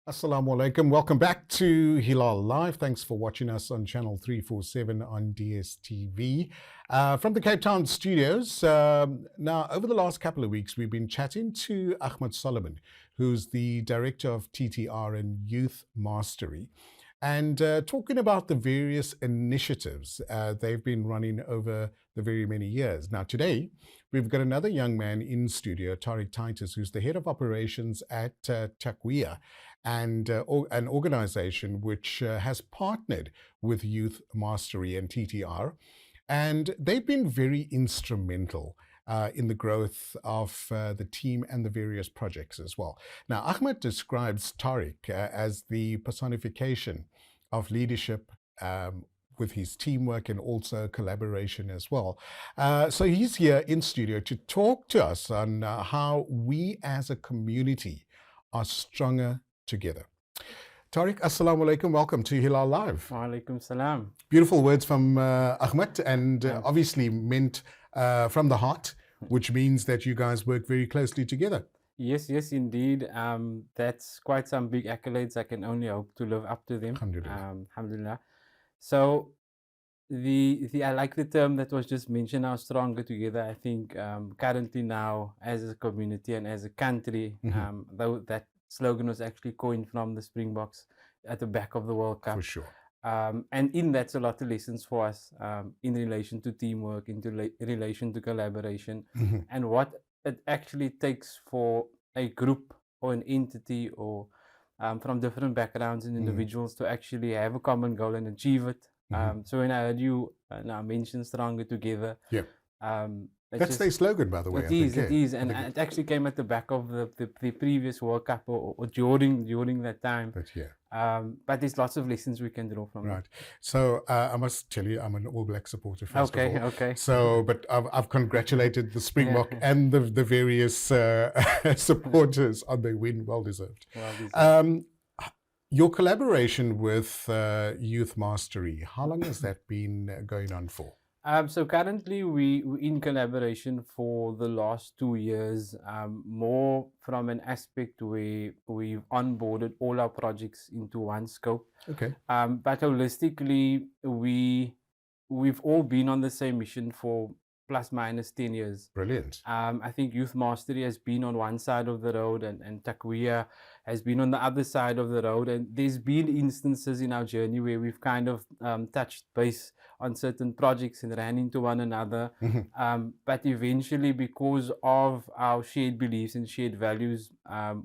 Assalamu alaikum. Welcome back to Hilaal Live. Thanks for watching us on channel 347 on DSTV. From the Cape Town studios. Now, over the last couple of weeks, we've been chatting to Ahmed Solomon, who's the director of TTR and Youth Mastery, and talking about the various initiatives they've been running over the very many years. Now, today, we've got another young man in studio, Tariq Titus, who's the head of operations at Taqwiyah, and an organization which has partnered with Youth Mastery and TTR. And they've been very instrumental in the growth of the team and the various projects as well. Now, Ahmed describes Tariq as the personification of leadership with his teamwork and also collaboration as well. So he's here in studio to talk to us on how we as a community are stronger together. Tariq, assalamu alaikum. Welcome to Hilaal Live. Wa alaikum salam. Beautiful words from Ahmed, and obviously meant from the heart, which means that you guys work very closely together. Yes, indeed. That's quite some big accolades. I can only hope to live up to them. Alhamdulillah. Alhamdulillah. So I like the term that was just mentioned now, stronger together. I think currently now as a community and as a country, though that slogan was actually coined from the Springboks at the back of the World Cup. For sure. And in that's a lot of lessons for us in relation to teamwork, relation to collaboration, and what it actually takes for a group or an entity or from different backgrounds and individuals to actually have a common goal and achieve it. So when I heard you now mention stronger together, that's their slogan, by the way. It is, and it actually came at the back of the previous World Cup or during that time. But there's lots of lessons we can draw from. Right. So I must tell you, I'm an All Black supporter. First of all. Okay. So, but I've congratulated the Springbok and the various supporters on their win. Well deserved. Your collaboration with Youth Mastery, how long has that been going on for? So currently we're in collaboration for the last 2 years, more from an aspect where we've onboarded all our projects into one scope. Okay. But holistically, we've all been on the same mission for plus minus 10 years. Brilliant. I think Youth Mastery has been on one side of the road and Taqwiyah has been on the other side of the road. And there's been instances in our journey where we've kind of touched base on certain projects and ran into one another. But eventually, because of our shared beliefs and shared values,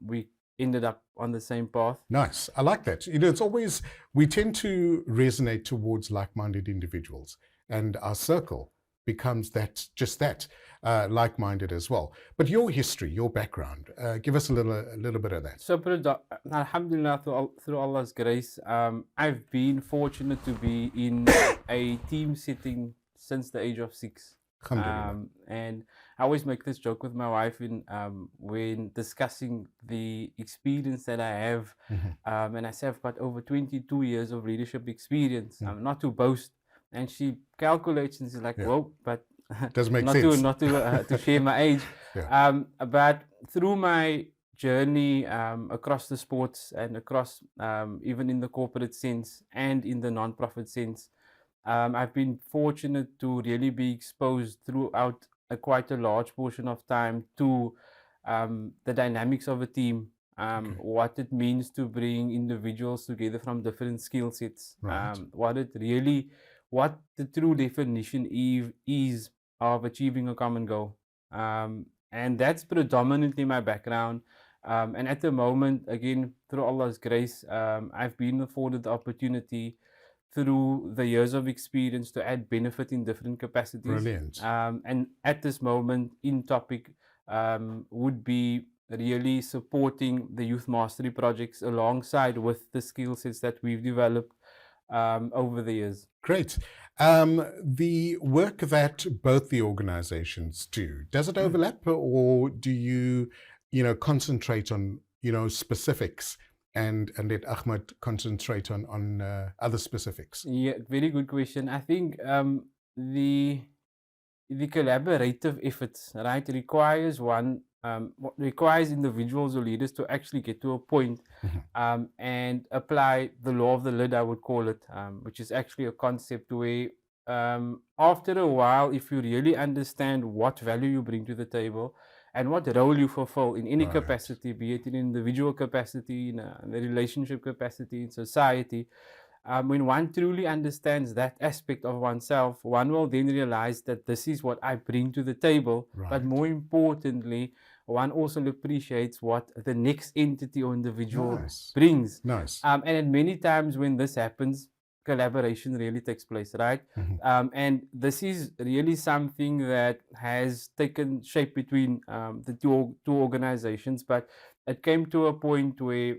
we ended up on the same path. Nice. I like that. You know, it's always, we tend to resonate towards like-minded individuals, and our circle becomes just that, like-minded as well. But your history, your background, give us a little bit of that. So, alhamdulillah, through Allah's grace, I've been fortunate to be in a team setting since the age of 6. And I always make this joke with my wife when discussing the experience that I have. And I say I've got over 22 years of leadership experience. Not to boast. And she calculates and she's like, whoa, but doesn't make sense. Not to share my age. But through my journey across the sports and across even in the corporate sense and in the non-profit sense, I've been fortunate to really be exposed throughout quite a large portion of time to the dynamics of a team, what it means to bring individuals together from different skill sets, what the true definition is of achieving a common goal. And that's predominantly my background. And at the moment, again, through Allah's grace, I've been afforded the opportunity through the years of experience to add benefit in different capacities. Brilliant. And at this moment, in topic would be really supporting the Youth Mastery projects alongside with the skill sets that we've developed over the years. Great. The work that both the organizations do, does it overlap, or do you concentrate on, specifics and let Ahmed concentrate on other specifics? Yeah, very good question. I think the collaborative efforts, right, requires one what requires individuals or leaders to actually get to a point and apply the law of the lid, I would call it, which is actually a concept where after a while, if you really understand what value you bring to the table and what role you fulfill in any capacity, be it in individual capacity, in a relationship capacity, in society, when one truly understands that aspect of oneself, one will then realize that this is what I bring to the table. But more importantly, one also appreciates what the next entity or individual brings. And many times when this happens, collaboration really takes place, right? And this is really something that has taken shape between the two organizations, but it came to a point where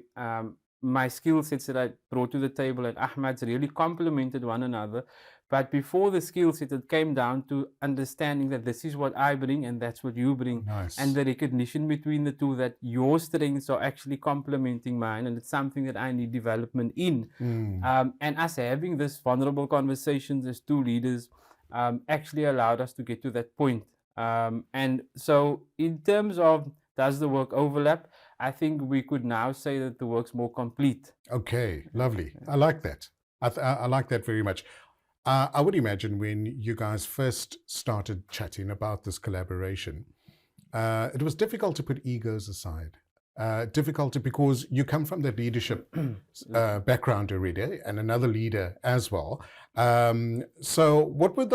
my skill sets that I brought to the table and Ahmad's really complemented one another. But before the skill set, it came down to understanding that this is what I bring and that's what you bring. And the recognition between the two, that your strengths are actually complementing mine, and it's something that I need development in. And us having this vulnerable conversations as two leaders actually allowed us to get to that point. And so in terms of does the work overlap, I think we could now say that the work's more complete. Okay, lovely. I like that. I like that very much. I would imagine when you guys first started chatting about this collaboration, it was difficult to put egos aside. Difficult because you come from the leadership background already, and another leader as well. So what were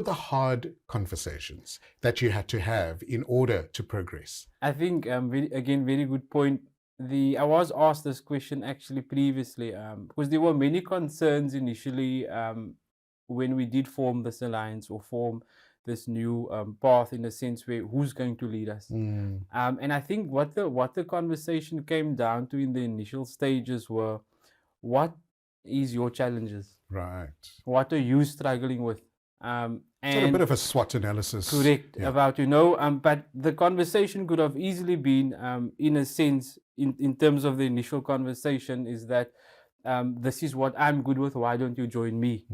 the hard conversations that you had to have in order to progress? I think, very good point. I was asked this question actually previously because there were many concerns initially when we did form this alliance or form this new path, in a sense where who's going to lead us. And I think what the conversation came down to in the initial stages were, what is your challenges? Right. What are you struggling with? And a bit of a SWOT analysis. Correct. Yeah. About, but the conversation could have easily been, in a sense, in terms of the initial conversation, is that this is what I'm good with, why don't you join me?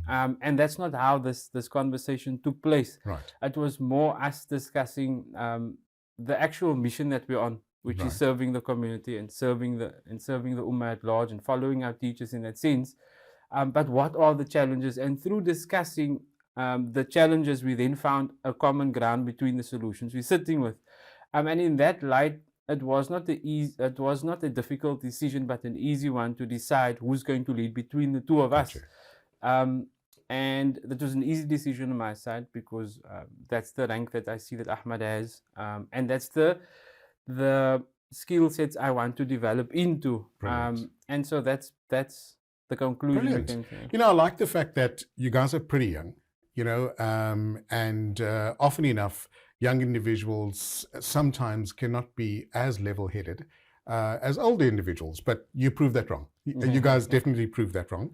And that's not how this conversation took place. Right. It was more us discussing the actual mission that we're on, which is serving the community and serving the Ummah at large and following our teachers in that sense. But what are the challenges? And through discussing the challenges, we then found a common ground between the solutions we're sitting with. And in that light, it was not a difficult decision, but an easy one to decide who's going to lead between the two of us. And that was an easy decision on my side, because that's the rank that I see that Ahmad has, and that's the skill sets I want to develop into. And so that's the conclusion. Brilliant. I like the fact that you guys are pretty young, and often enough, young individuals sometimes cannot be as level-headed as older individuals, but you prove that wrong. You guys definitely prove that wrong.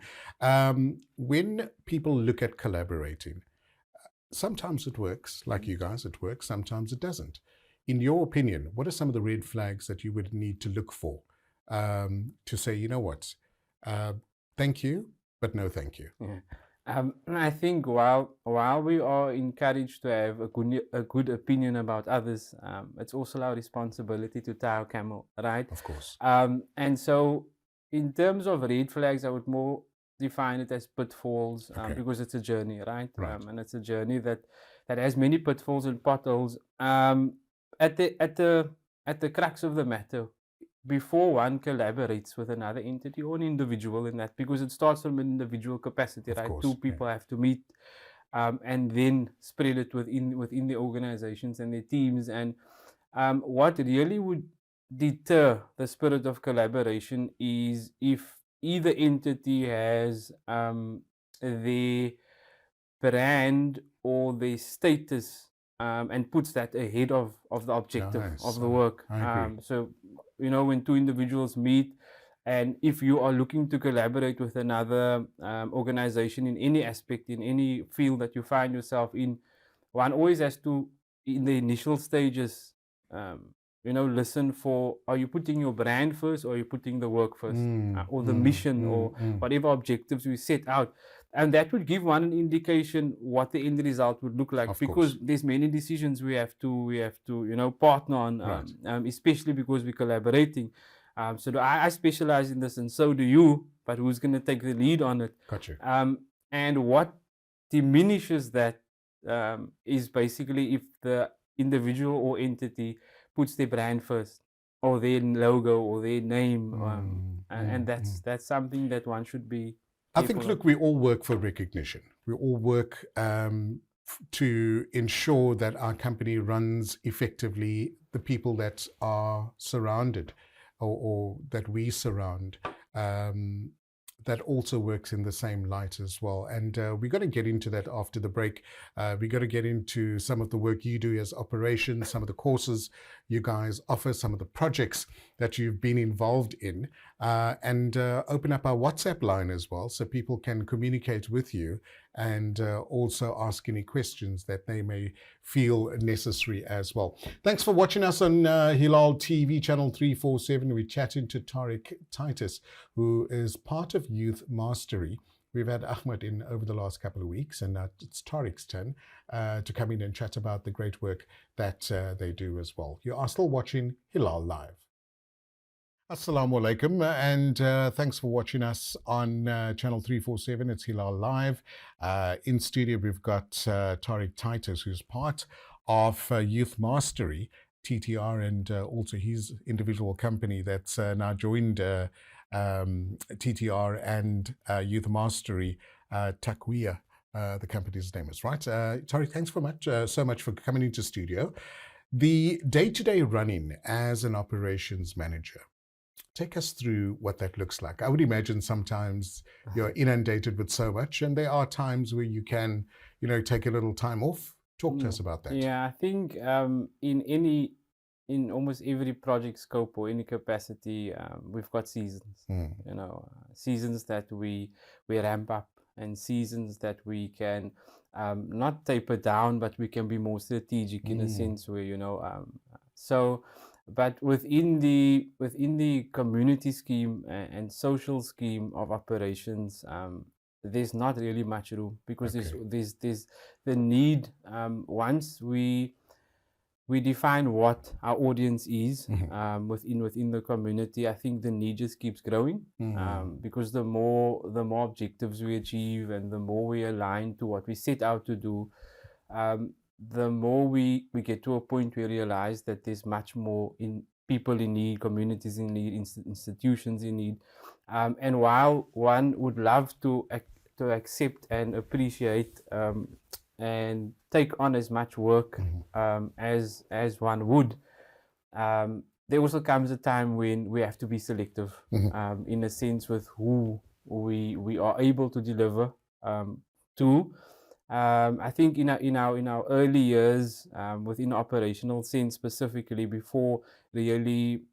When people look at collaborating, sometimes it works, like you guys, it works, sometimes it doesn't. In your opinion, what are some of the red flags that you would need to look for to say, you know what, thank you, but no thank you? I think while we are encouraged to have a good opinion about others, it's also our responsibility to tie our camel, right? Of course. And so in terms of red flags, I would more define it as pitfalls, because it's a journey, right? And it's a journey that has many pitfalls and potholes. At the crux of the matter, before one collaborates with another entity or an individual in that, because it starts from an individual capacity, right? Two people have to meet and then spread it within the organizations and their teams. And what really would deter the spirit of collaboration is if either entity has their brand or their status and puts that ahead of the objective of the work. So, when two individuals meet, and if you are looking to collaborate with another organization in any aspect, in any field that you find yourself in, one always has to, in the initial stages, listen for, are you putting your brand first, or are you putting the work first, or the mission, or whatever objectives we set out? and that would give one an indication what the end result would look like, because there's many decisions we have to partner on, especially because we're collaborating. So I specialize in this, and so do you, but who's going to take the lead on it? Got you. And what diminishes that is basically if the individual or entity puts their brand first, or their logo, or their name, and that's something that one should be. I think, look, we all work for recognition. We all work to ensure that our company runs effectively. The people that are surrounded, or that we surround, that also works in the same light as well. And we're going to get into that after the break. We're going to get into some of the work you do as operations, some of the courses you guys offer, some of the projects that you've been involved in, and open up our WhatsApp line as well, so people can communicate with you and also ask any questions that they may feel necessary as well. Thanks for watching us on Hilaal TV channel 347. We're chatting to Tariq Titus, who is part of Youth Mastery. We've had Ahmed in over the last couple of weeks, and now it's Tariq's turn to come in and chat about the great work that they do as well. You are still watching Hilaal Live. Assalamu alaikum, and thanks for watching us on channel 347. It's Hilaal Live. In studio, we've got Tariq Titus, who's part of Youth Mastery, TTR, and also his individual company that's now joined TTR and Youth Mastery, Taqwiyah, the company's name is, right? Tariq, thanks so much for coming into studio. The day-to-day running as an operations manager, take us through what that looks like. I would imagine sometimes you're inundated with so much, and there are times where you can, take a little time off. Talk to us about that. Yeah, I think in almost every project scope or any capacity, we've got seasons. Seasons that we ramp up, and seasons that we can not taper down, but we can be more strategic in a sense where but within the community scheme and social scheme of operations, there's not really much room, because there's the need, once we define what our audience is within the community, I think the need just keeps growing, because the more objectives we achieve and the more we align to what we set out to do, the more we get to a point where we realize that there's much more in people in need, communities in need, institutions in need. And while one would love to accept and appreciate and take on as much work as one would, there also comes a time when we have to be selective in a sense with who we are able to deliver to. I think in our early years, within the operational sense specifically, before really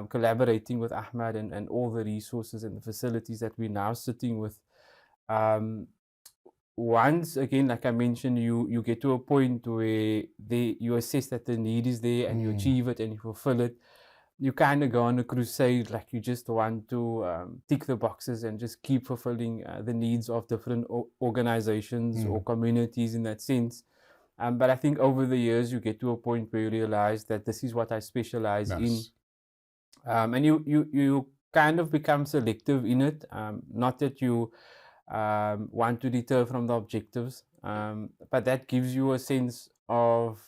collaborating with Ahmed and all the resources and the facilities that we're now sitting with, once again, like I mentioned, you get to a point where you assess that the need is there, and you achieve it and you fulfill it. You kind of go on a crusade, like you just want to tick the boxes and just keep fulfilling the needs of different organizations or communities in that sense. But I think over the years, you get to a point where you realize that this is what I specialize in. And you kind of become selective in it. Not that you want to deter from the objectives, but that gives you a sense of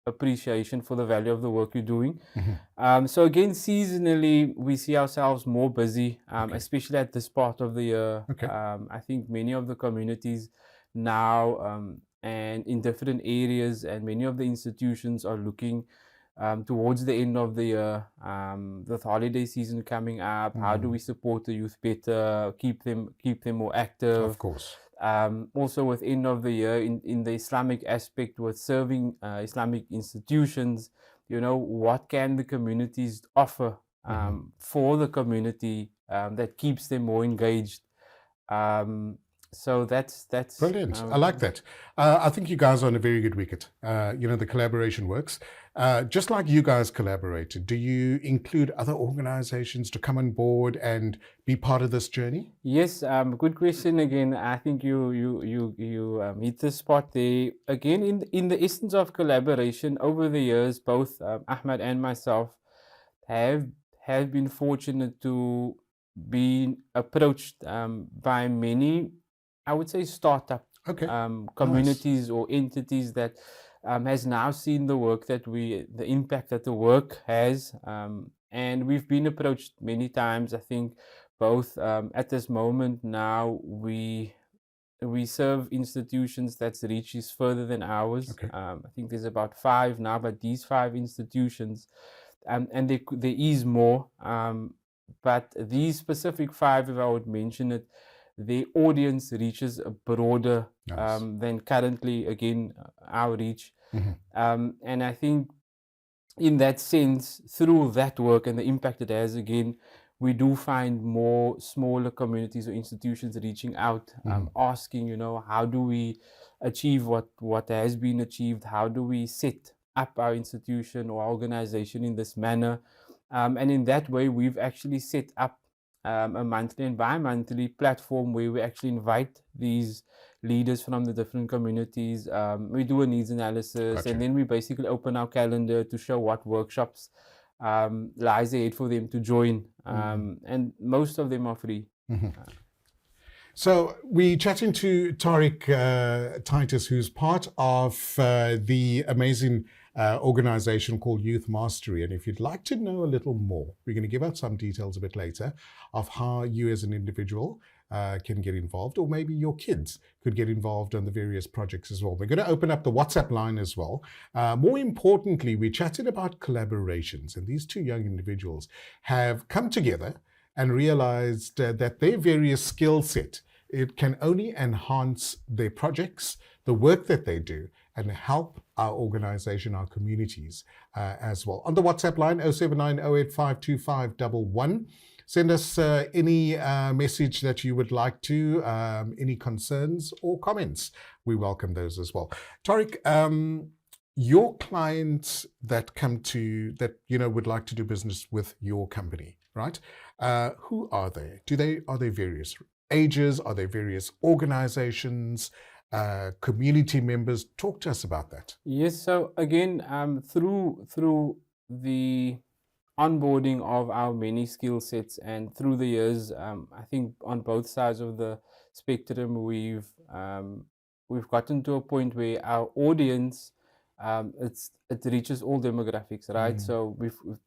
appreciation for the value of the work you're doing. So again, seasonally, we see ourselves more busy, especially at this part of the year. I think many of the communities now and in different areas, and many of the institutions are looking towards the end of the year, the holiday season coming up. How do we support the youth better, keep them more active? Of course. Also within of the year, in the Islamic aspect, with serving Islamic institutions, what can the communities offer for the community that keeps them more engaged? So that's brilliant. I like that. I think you guys are on a very good wicket. The collaboration works. Just like you guys collaborated, do you include other organizations to come on board and be part of this journey? Yes, good question again. I think you hit the spot there. Again, in the essence of collaboration over the years, both Ahmed and myself have have been fortunate to be approached by many, I would say, startup Okay, nice. communities or entities that has now seen the work that the impact that the work has, and we've been approached many times. I think both at this moment now we serve institutions that's reaches further than ours. Okay. I think there's about 5 now, but these 5 institutions, and there is more, but these specific 5, if I would mention it, the audience reaches a broader Nice. than currently, again, our reach. Mhm. And I think in that sense, through that work and the impact it has, again, we do find more smaller communities or institutions reaching out, asking, how do we achieve what has been achieved? How do we set up our institution or organization in this manner? And in that way, we've actually set up a monthly and bi-monthly platform where we actually invite these leaders from the different communities. We do a needs analysis, Gotcha. and then we basically open our calendar to show what workshops lies ahead for them to join. And most of them are free. So we're chatting to Tariq Titus, who's part of the amazing organization called Youth Mastery. And if you'd like to know a little more, we're going to give out some details a bit later of how you as an individual can get involved, or maybe your kids could get involved on the various projects as well. We're going to open up the WhatsApp line as well. More importantly, we chatted about collaborations, and these two young individuals have come together and realized that their various skill set, it can only enhance their projects, the work that they do, and help our organization, our communities as well. On the WhatsApp line, 07908525111. Send us any message that you would like to, any concerns or comments. We welcome those as well. Tariq, your clients that come to, that would like to do business with your company, right? Who are they? Are they various ages? Are they various organizations, community members? Talk to us about that. Yes. So again, through the onboarding of our many skill sets and through the years, I think on both sides of the spectrum, we've gotten to a point where our audience, it reaches all demographics, right? So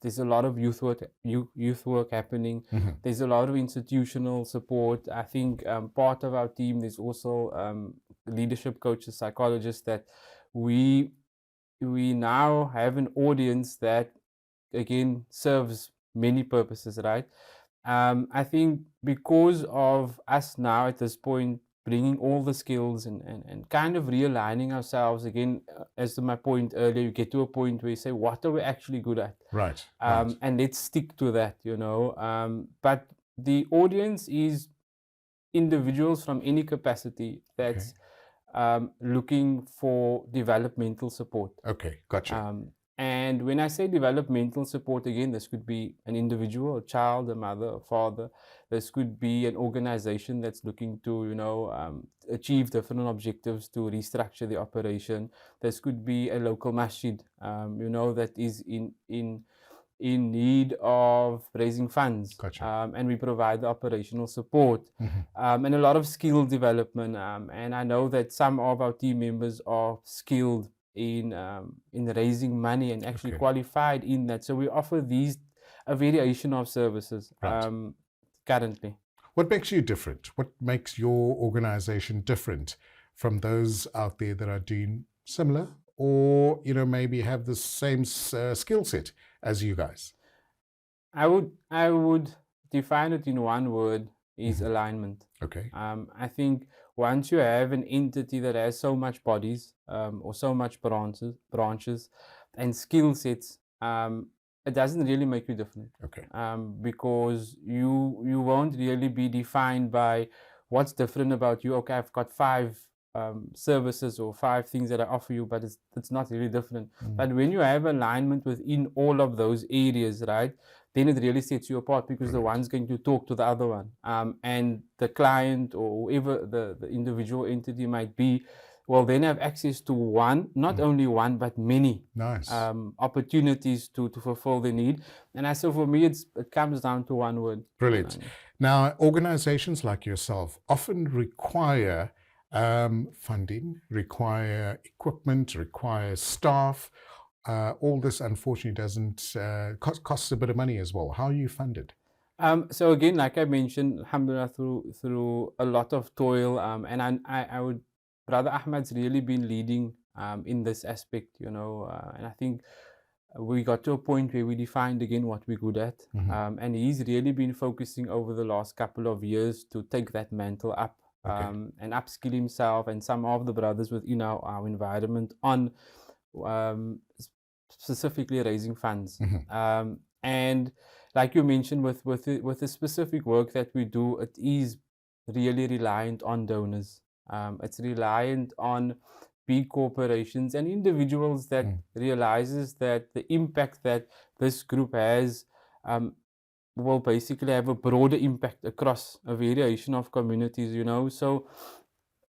there's a lot of youth work happening. There's a lot of institutional support. I think part of our team, there's also leadership coaches, psychologists, that we now have an audience that again serves many purposes, right? I think because of us now at this point bringing all the skills and kind of realigning ourselves again, as to my point earlier, you get to a point where you say, what are we actually good at? Right. And let's stick to that, but the audience is individuals from any capacity that's looking for developmental support. Okay, gotcha. And when I say developmental support, again, this could be an individual, a child, a mother, a father. This could be an organization that's looking to, achieve different objectives to restructure the operation. This could be a local masjid, that is in need of raising funds. Gotcha. And we provide the operational support and a lot of skill development. And I know that some of our team members are skilled in raising money and actually qualified in that. So we offer a variation of services currently. What makes you different? What makes your organization different from those out there that are doing similar or, maybe have the same skill set as you guys? I would define it in one word, is alignment. Okay. I think once you have an entity that has so much bodies or so much branches and skill sets, it doesn't really make you different. Okay. Because you won't really be defined by what's different about you? Okay, I've got 5 services or 5 things that I offer you, but it's not really different. But when you have alignment within all of those areas, right, then it really sets you apart, because the one's going to talk to the other one, and the client or whoever the individual entity might be will then have access to one, not only one, but many opportunities to fulfill the need. And so for me, it comes down to one word. Brilliant. Now, organizations like yourself often require funding, require equipment, require staff. All this, unfortunately, doesn't costs a bit of money as well. How are you funded? So again, like I mentioned, alhamdulillah, through a lot of toil, and I would, Brother Ahmad's really been leading in this aspect, and I think we got to a point where we defined again what we're good at, and he's really been focusing over the last couple of years to take that mantle up, and upskill himself and some of the brothers within our environment on specifically raising funds. And like you mentioned, with the specific work that we do, it is really reliant on donors. It's reliant on big corporations and individuals that realizes that the impact that this group has will basically have a broader impact across a variation of communities, So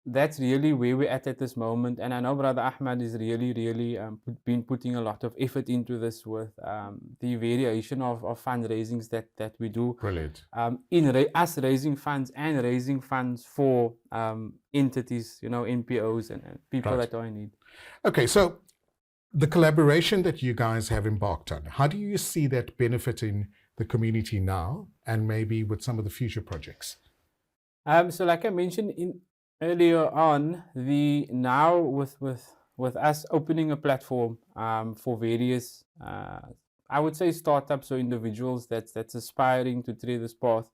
that's really where we're at this moment. And I know Brother Ahmad is really been putting a lot of effort into this with the variation of fundraisings that we do. Brilliant. In us raising funds and raising funds for entities, NPOs and people that are in need. Okay, so the collaboration that you guys have embarked on, how do you see that benefiting the community now and maybe with some of the future projects? So like I mentioned earlier on, now with us opening a platform for various, I would say, startups or individuals that's aspiring to tread this path,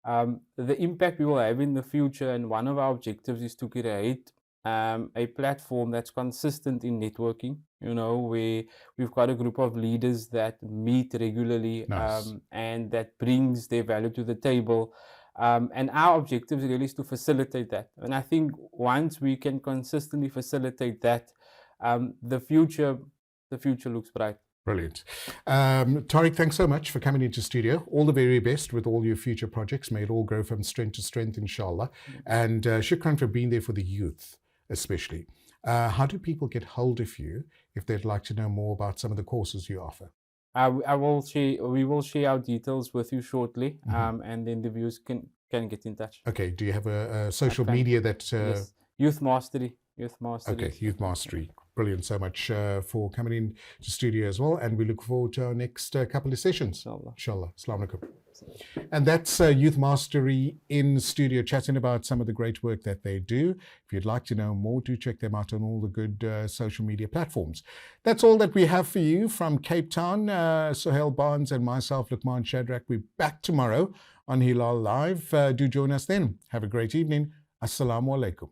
the impact we will have in the future, and one of our objectives is to create a platform that's consistent in networking, where we've got a group of leaders that meet regularly, and that brings their value to the table. And our objective really is to facilitate that. And I think once we can consistently facilitate that, the future looks bright. Brilliant. Tariq, thanks so much for coming into studio. All the very best with all your future projects. May it all grow from strength to strength, inshallah. And shukran for being there for the youth, especially. How do people get hold of you if they'd like to know more about some of the courses you offer? We will share our details with you shortly, and then the viewers can get in touch. Okay. Do you have a social media that? Yes. Youth Mastery. Okay, Youth Mastery. Brilliant. So much for coming in to studio as well, and we look forward to our next couple of sessions. Inshallah. Assalamu alaikum. And that's Youth Mastery in studio, chatting about some of the great work that they do. If you'd like to know more, do check them out on all the good social media platforms. That's all that we have for you from Cape Town. Sohail Barnes and myself, Luqman Shadrack. We're back tomorrow on Hilaal Live. Do join us then. Have a great evening. Assalamu alaikum.